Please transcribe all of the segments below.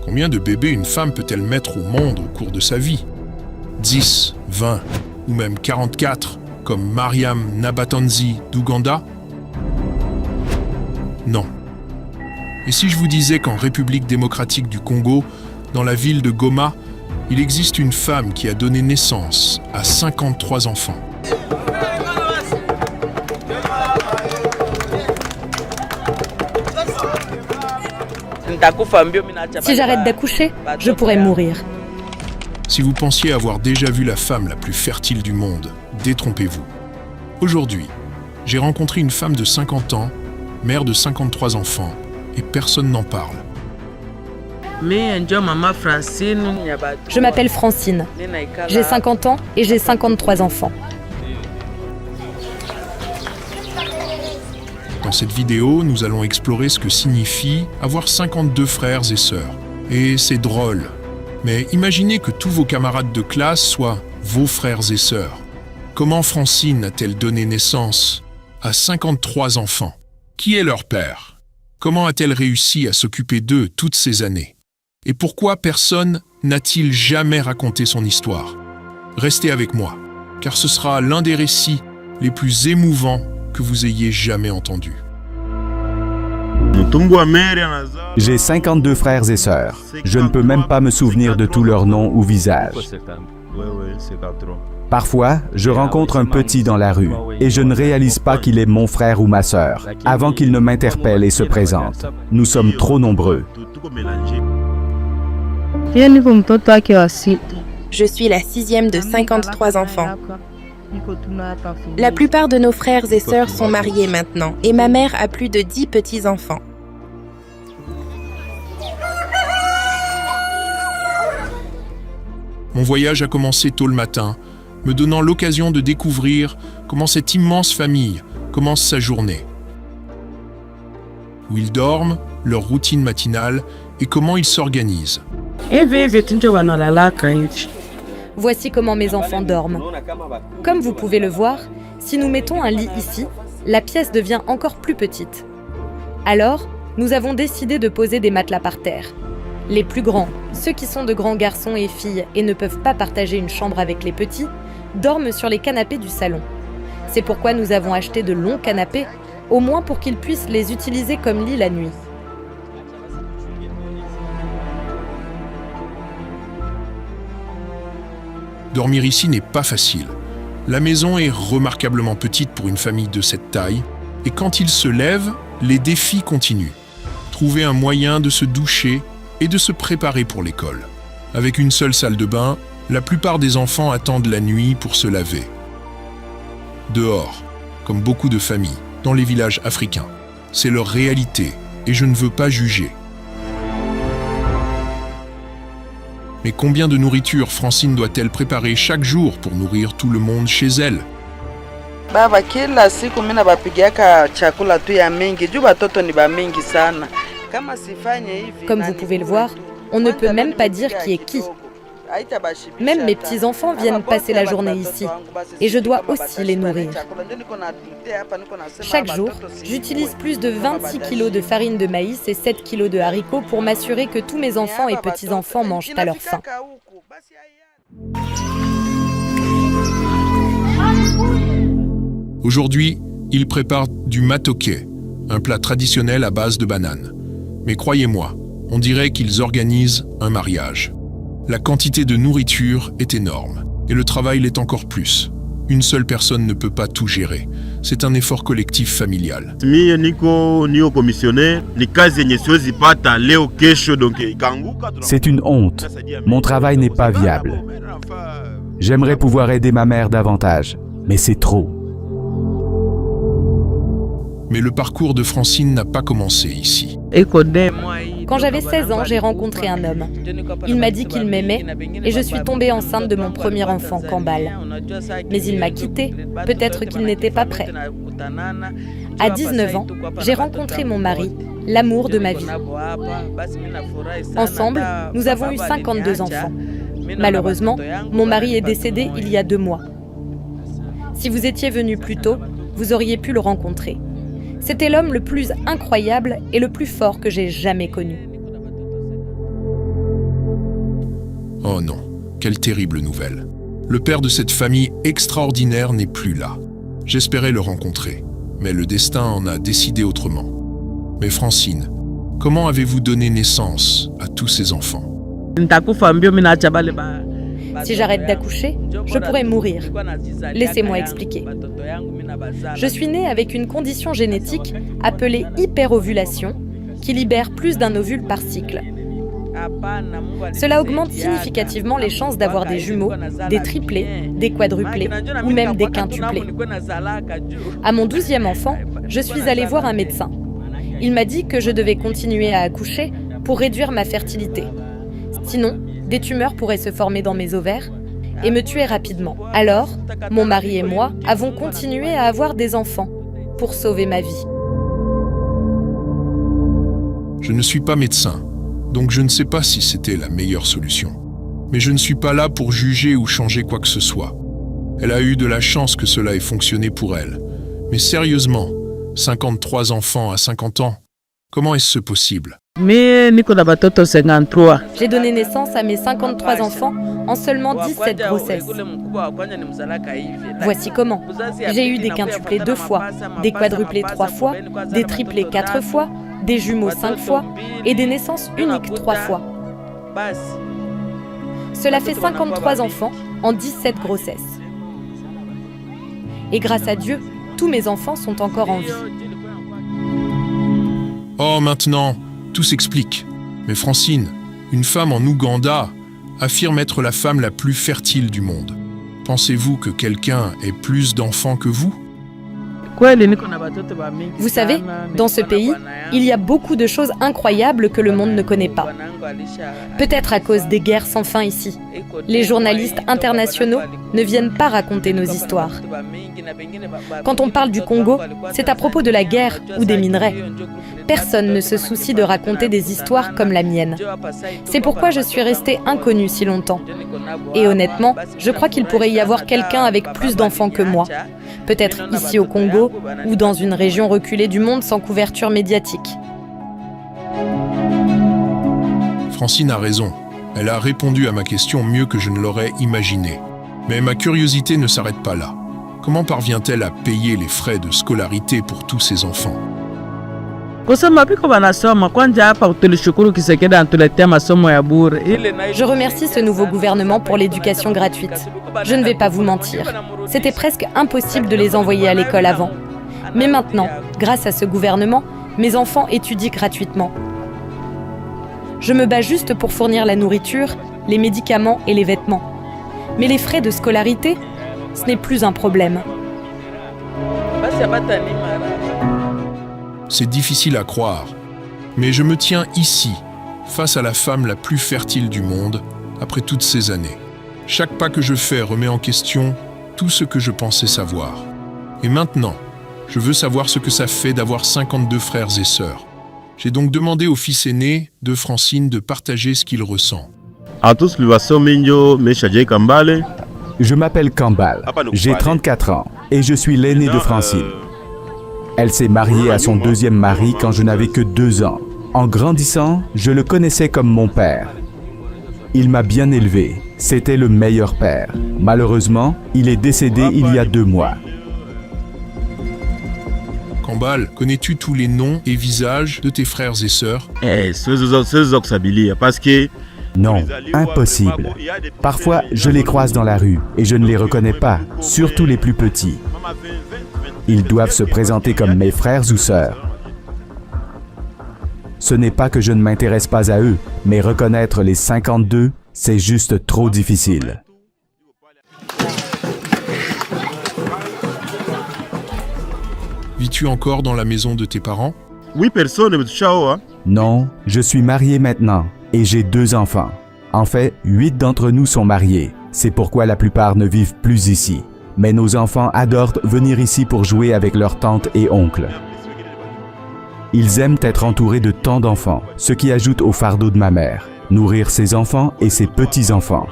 Combien de bébés une femme peut-elle mettre au monde au cours de sa vie? 10, 20 ou même 44, comme Mariam Nabatanzi d'Ouganda? Non. Et si je vous disais qu'en République démocratique du Congo, dans la ville de Goma, il existe une femme qui a donné naissance à 53 enfants? Si j'arrête d'accoucher, je pourrais mourir. Si vous pensiez avoir déjà vu la femme la plus fertile du monde, détrompez-vous. Aujourd'hui, j'ai rencontré une femme de 50 ans, mère de 53 enfants, et personne n'en parle. Je m'appelle Francine. J'ai 50 ans et j'ai 53 enfants. Dans cette vidéo, nous allons explorer ce que signifie avoir 52 frères et sœurs. Et c'est drôle. Mais imaginez que tous vos camarades de classe soient vos frères et sœurs. Comment Francine a-t-elle donné naissance à 53 enfants? Qui est leur père? Comment a-t-elle réussi à s'occuper d'eux toutes ces années? Et pourquoi personne n'a-t-il jamais raconté son histoire? Restez avec moi, car ce sera l'un des récits les plus émouvants que vous ayez jamais entendu. J'ai 52 frères et sœurs. Je ne peux même pas me souvenir de tous leurs noms ou visages. Parfois, je rencontre un petit dans la rue et je ne réalise pas qu'il est mon frère ou ma sœur avant qu'il ne m'interpelle et se présente. Nous sommes trop nombreux. Je suis la 6e de 53 enfants. La plupart de nos frères et sœurs sont mariés maintenant et ma mère a plus de 10 petits-enfants. Mon voyage a commencé tôt le matin, me donnant l'occasion de découvrir comment cette immense famille commence sa journée. Où ils dorment, leur routine matinale et comment ils s'organisent. Voici comment mes enfants dorment. Comme vous pouvez le voir, si nous mettons un lit ici, la pièce devient encore plus petite. Alors, nous avons décidé de poser des matelas par terre. Les plus grands, ceux qui sont de grands garçons et filles et ne peuvent pas partager une chambre avec les petits, dorment sur les canapés du salon. C'est pourquoi nous avons acheté de longs canapés, au moins pour qu'ils puissent les utiliser comme lit la nuit. Dormir ici n'est pas facile. La maison est remarquablement petite pour une famille de cette taille, et quand ils se lèvent, les défis continuent. Trouver un moyen de se doucher et de se préparer pour l'école. Avec une seule salle de bain, la plupart des enfants attendent la nuit pour se laver. Dehors, comme beaucoup de familles, dans les villages africains. C'est leur réalité, et je ne veux pas juger. Mais combien de nourriture Francine doit-elle préparer chaque jour pour nourrir tout le monde chez elle? Comme vous pouvez le voir, on ne peut même pas dire qui est qui. Même mes petits-enfants viennent passer la journée ici, et je dois aussi les nourrir. Chaque jour, j'utilise plus de 26 kg de farine de maïs et 7 kg de haricots pour m'assurer que tous mes enfants et petits-enfants mangent à leur faim. Aujourd'hui, ils préparent du matoke, un plat traditionnel à base de bananes. Mais croyez-moi, on dirait qu'ils organisent un mariage. La quantité de nourriture est énorme, et le travail l'est encore plus. Une seule personne ne peut pas tout gérer. C'est un effort collectif familial. C'est une honte. Mon travail n'est pas viable. J'aimerais pouvoir aider ma mère davantage, mais c'est trop. Mais le parcours de Francine n'a pas commencé ici. Quand j'avais 16 ans, j'ai rencontré un homme. Il m'a dit qu'il m'aimait et je suis tombée enceinte de mon premier enfant, Kambal. Mais il m'a quittée, peut-être qu'il n'était pas prêt. À 19 ans, j'ai rencontré mon mari, l'amour de ma vie. Ensemble, nous avons eu 52 enfants. Malheureusement, mon mari est décédé il y a 2 mois. Si vous étiez venu plus tôt, vous auriez pu le rencontrer. C'était l'homme le plus incroyable et le plus fort que j'ai jamais connu. Oh non, quelle terrible nouvelle. Le père de cette famille extraordinaire n'est plus là. J'espérais le rencontrer, mais le destin en a décidé autrement. Mais Francine, comment avez-vous donné naissance à tous ces enfants? Si j'arrête d'accoucher, je pourrais mourir. Laissez-moi expliquer. Je suis née avec une condition génétique appelée hyperovulation qui libère plus d'un ovule par cycle. Cela augmente significativement les chances d'avoir des jumeaux, des triplés, des quadruplés ou même des quintuplés. À mon 12e enfant, je suis allée voir un médecin. Il m'a dit que je devais continuer à accoucher pour réduire ma fertilité. Sinon, des tumeurs pourraient se former dans mes ovaires et me tuer rapidement. Alors, mon mari et moi avons continué à avoir des enfants pour sauver ma vie. Je ne suis pas médecin, donc je ne sais pas si c'était la meilleure solution. Mais je ne suis pas là pour juger ou changer quoi que ce soit. Elle a eu de la chance que cela ait fonctionné pour elle. Mais sérieusement, 53 enfants à 50 ans, comment est-ce possible? J'ai donné naissance à mes 53 enfants en seulement 17 grossesses. Voici comment. J'ai eu des quintuplés 2 fois, des quadruplés 3 fois, des triplés 4 fois, des jumeaux 5 fois et des naissances uniques 3 fois. Cela fait 53 enfants en 17 grossesses. Et grâce à Dieu, tous mes enfants sont encore en vie. Oh, maintenant, tout s'explique. Mais Francine, une femme en Ouganda affirme être la femme la plus fertile du monde. Pensez-vous que quelqu'un ait plus d'enfants que vous? Vous savez, dans ce pays, il y a beaucoup de choses incroyables que le monde ne connaît pas. Peut-être à cause des guerres sans fin ici. Les journalistes internationaux ne viennent pas raconter nos histoires. Quand on parle du Congo, c'est à propos de la guerre ou des minerais. Personne ne se soucie de raconter des histoires comme la mienne. C'est pourquoi je suis restée inconnue si longtemps. Et honnêtement, je crois qu'il pourrait y avoir quelqu'un avec plus d'enfants que moi. Peut-être ici au Congo ou dans une région reculée du monde sans couverture médiatique. Francine a raison. Elle a répondu à ma question mieux que je ne l'aurais imaginé. Mais ma curiosité ne s'arrête pas là. Comment parvient-elle à payer les frais de scolarité pour tous ces enfants? Je remercie ce nouveau gouvernement pour l'éducation gratuite. Je ne vais pas vous mentir. C'était presque impossible de les envoyer à l'école avant. Mais maintenant, grâce à ce gouvernement, mes enfants étudient gratuitement. Je me bats juste pour fournir la nourriture, les médicaments et les vêtements. Mais les frais de scolarité, ce n'est plus un problème. C'est difficile à croire, mais je me tiens ici, face à la femme la plus fertile du monde, après toutes ces années. Chaque pas que je fais remet en question tout ce que je pensais savoir. Et maintenant, je veux savoir ce que ça fait d'avoir 52 frères et sœurs. J'ai donc demandé au fils aîné de Francine de partager ce qu'il ressent. Je m'appelle Kambal, j'ai 34 ans et je suis l'aîné de Francine. Elle s'est mariée à son deuxième mari quand je n'avais que 2 ans. En grandissant, je le connaissais comme mon père. Il m'a bien élevé, c'était le meilleur père. Malheureusement, il est décédé il y a 2 mois. Kambal, connais-tu tous les noms et visages de tes frères et sœurs? Non, impossible. Parfois, je les croise dans la rue et je ne les reconnais pas, surtout les plus petits. Ils doivent se présenter comme mes frères ou sœurs. Ce n'est pas que je ne m'intéresse pas à eux, mais reconnaître les 52, c'est juste trop difficile. Vis-tu encore dans la maison de tes parents? Non, je suis marié maintenant et j'ai 2 enfants. En fait, 8 d'entre nous sont mariés. C'est pourquoi la plupart ne vivent plus ici. Mais nos enfants adorent venir ici pour jouer avec leurs tantes et oncles. Ils aiment être entourés de tant d'enfants, ce qui ajoute au fardeau de ma mère, nourrir ses enfants et ses petits-enfants.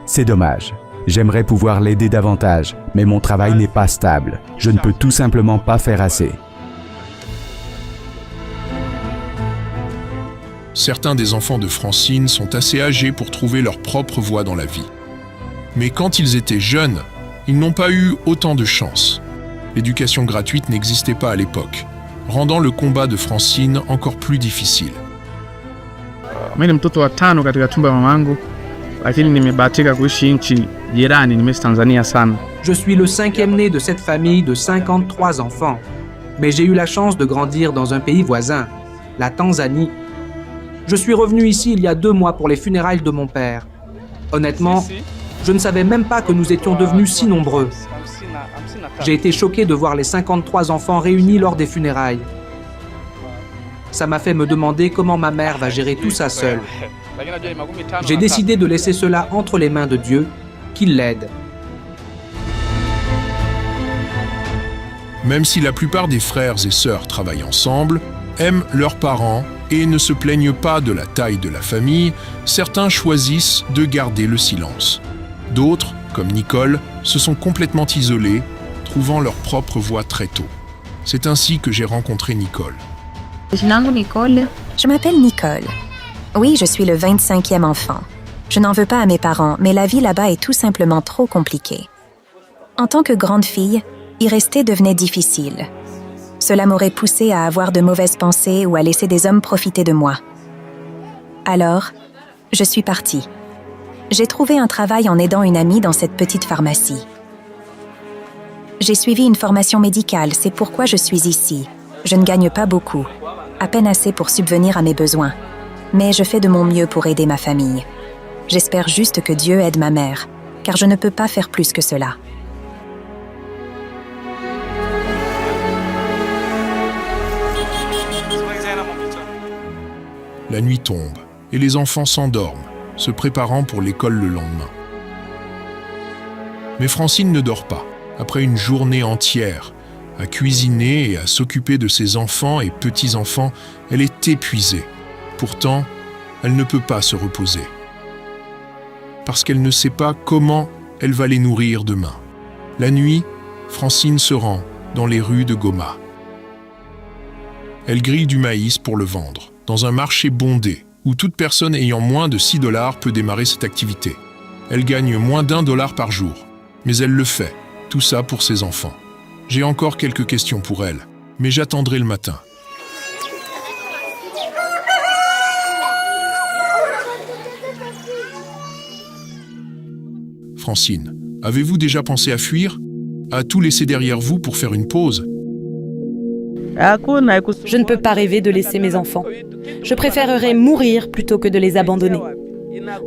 C'est dommage. J'aimerais pouvoir l'aider davantage, mais mon travail n'est pas stable. Je ne peux tout simplement pas faire assez. Certains des enfants de Francine sont assez âgés pour trouver leur propre voie dans la vie. Mais quand ils étaient jeunes, ils n'ont pas eu autant de chance. L'éducation gratuite n'existait pas à l'époque, rendant le combat de Francine encore plus difficile. Mimi ni mtoto wa 5 katika tumbo ya mamangu, lakini nimebahatika kuishi nchi jirani, nimeishi Tanzania sana. Je suis le 5e né de cette famille de 53 enfants. Mais j'ai eu la chance de grandir dans un pays voisin, la Tanzanie. Je suis revenu ici il y a 2 mois pour les funérailles de mon père. Honnêtement, je ne savais même pas que nous étions devenus si nombreux. J'ai été choqué de voir les 53 enfants réunis lors des funérailles. Ça m'a fait me demander comment ma mère va gérer tout ça seule. J'ai décidé de laisser cela entre les mains de Dieu, qu'il l'aide. Même si la plupart des frères et sœurs travaillent ensemble, aiment leurs parents et ne se plaignent pas de la taille de la famille, certains choisissent de garder le silence. D'autres, comme Nicole, se sont complètement isolés, trouvant leur propre voie très tôt. C'est ainsi que j'ai rencontré Nicole. Je m'appelle Nicole. Oui, je suis le 25e enfant. Je n'en veux pas à mes parents, mais la vie là-bas est tout simplement trop compliquée. En tant que grande fille, y rester devenait difficile. Cela m'aurait poussée à avoir de mauvaises pensées ou à laisser des hommes profiter de moi. Alors, je suis partie. J'ai trouvé un travail en aidant une amie dans cette petite pharmacie. J'ai suivi une formation médicale, c'est pourquoi je suis ici. Je ne gagne pas beaucoup, à peine assez pour subvenir à mes besoins. Mais je fais de mon mieux pour aider ma famille. J'espère juste que Dieu aide ma mère, car je ne peux pas faire plus que cela. La nuit tombe et les enfants s'endorment, se préparant pour l'école le lendemain. Mais Francine ne dort pas. Après une journée entière, à cuisiner et à s'occuper de ses enfants et petits-enfants, elle est épuisée. Pourtant, elle ne peut pas se reposer. Parce qu'elle ne sait pas comment elle va les nourrir demain. La nuit, Francine se rend dans les rues de Goma. Elle grille du maïs pour le vendre, dans un marché bondé, où toute personne ayant moins de 6 $ peut démarrer cette activité. Elle gagne moins d'$1 par jour, mais elle le fait, tout ça pour ses enfants. J'ai encore quelques questions pour elle, mais j'attendrai le matin. Francine, avez-vous déjà pensé à fuir? À tout laisser derrière vous pour faire une pause? Je ne peux pas rêver de laisser mes enfants. Je préférerais mourir plutôt que de les abandonner.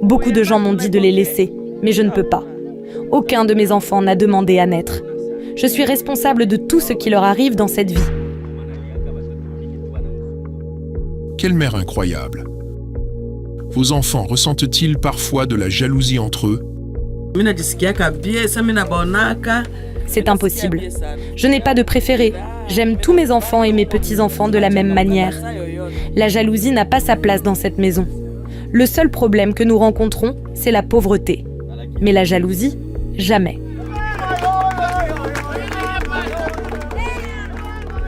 Beaucoup de gens m'ont dit de les laisser, mais je ne peux pas. Aucun de mes enfants n'a demandé à naître. Je suis responsable de tout ce qui leur arrive dans cette vie. Quelle mère incroyable! Vos enfants ressentent-ils parfois de la jalousie entre eux? C'est impossible. Je n'ai pas de préféré. J'aime tous mes enfants et mes petits-enfants de la même manière. La jalousie n'a pas sa place dans cette maison. Le seul problème que nous rencontrons, c'est la pauvreté. Mais la jalousie, jamais.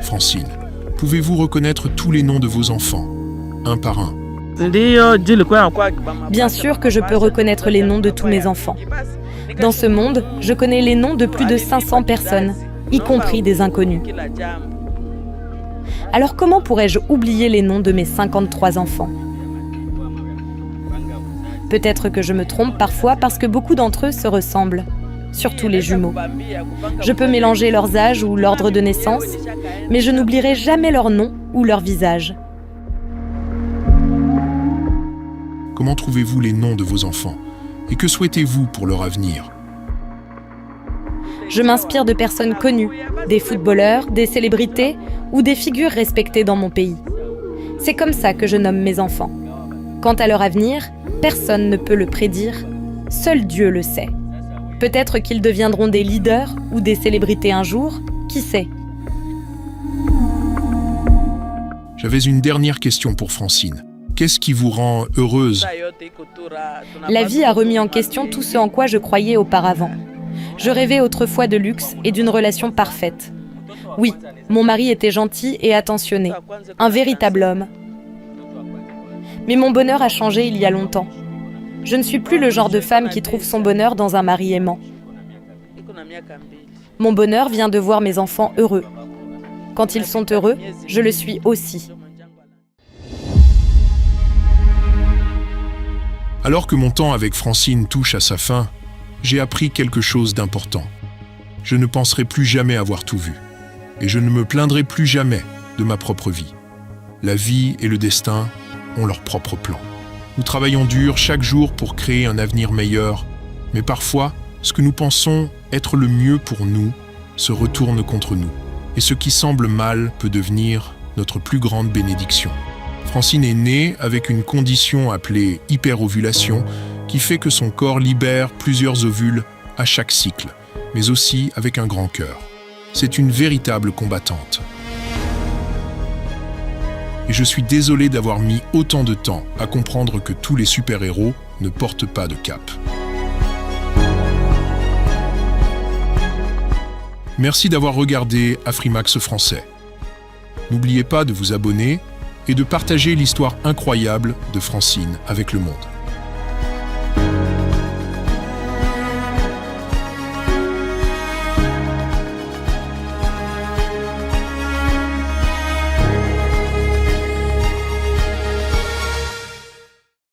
Francine, pouvez-vous reconnaître tous les noms de vos enfants, un par un? Bien sûr que je peux reconnaître les noms de tous mes enfants. Dans ce monde, je connais les noms de plus de 500 personnes, y compris des inconnus. Alors comment pourrais-je oublier les noms de mes 53 enfants? Peut-être que je me trompe parfois parce que beaucoup d'entre eux se ressemblent, surtout les jumeaux. Je peux mélanger leurs âges ou l'ordre de naissance, mais je n'oublierai jamais leur nom ou leur visage. Comment trouvez-vous les noms de vos enfants? Et que souhaitez-vous pour leur avenir? Je m'inspire de personnes connues, des footballeurs, des célébrités ou des figures respectées dans mon pays. C'est comme ça que je nomme mes enfants. Quant à leur avenir, personne ne peut le prédire, seul Dieu le sait. Peut-être qu'ils deviendront des leaders ou des célébrités un jour, qui sait? J'avais une dernière question pour Francine. Qu'est-ce qui vous rend heureuse? La vie a remis en question tout ce en quoi je croyais auparavant. Je rêvais autrefois de luxe et d'une relation parfaite. Oui, mon mari était gentil et attentionné, un véritable homme. Mais mon bonheur a changé il y a longtemps. Je ne suis plus le genre de femme qui trouve son bonheur dans un mari aimant. Mon bonheur vient de voir mes enfants heureux. Quand ils sont heureux, je le suis aussi. Alors que mon temps avec Francine touche à sa fin, j'ai appris quelque chose d'important. Je ne penserai plus jamais avoir tout vu. Et je ne me plaindrai plus jamais de ma propre vie. La vie et le destin ont leur propre plan. Nous travaillons dur chaque jour pour créer un avenir meilleur, mais parfois, ce que nous pensons être le mieux pour nous se retourne contre nous. Et ce qui semble mal peut devenir notre plus grande bénédiction. Francine est née avec une condition appelée hyperovulation qui fait que son corps libère plusieurs ovules à chaque cycle, mais aussi avec un grand cœur. C'est une véritable combattante. Et je suis désolé d'avoir mis autant de temps à comprendre que tous les super-héros ne portent pas de cape. Merci d'avoir regardé Afrimax français. N'oubliez pas de vous abonner et de partager l'histoire incroyable de Francine avec le monde.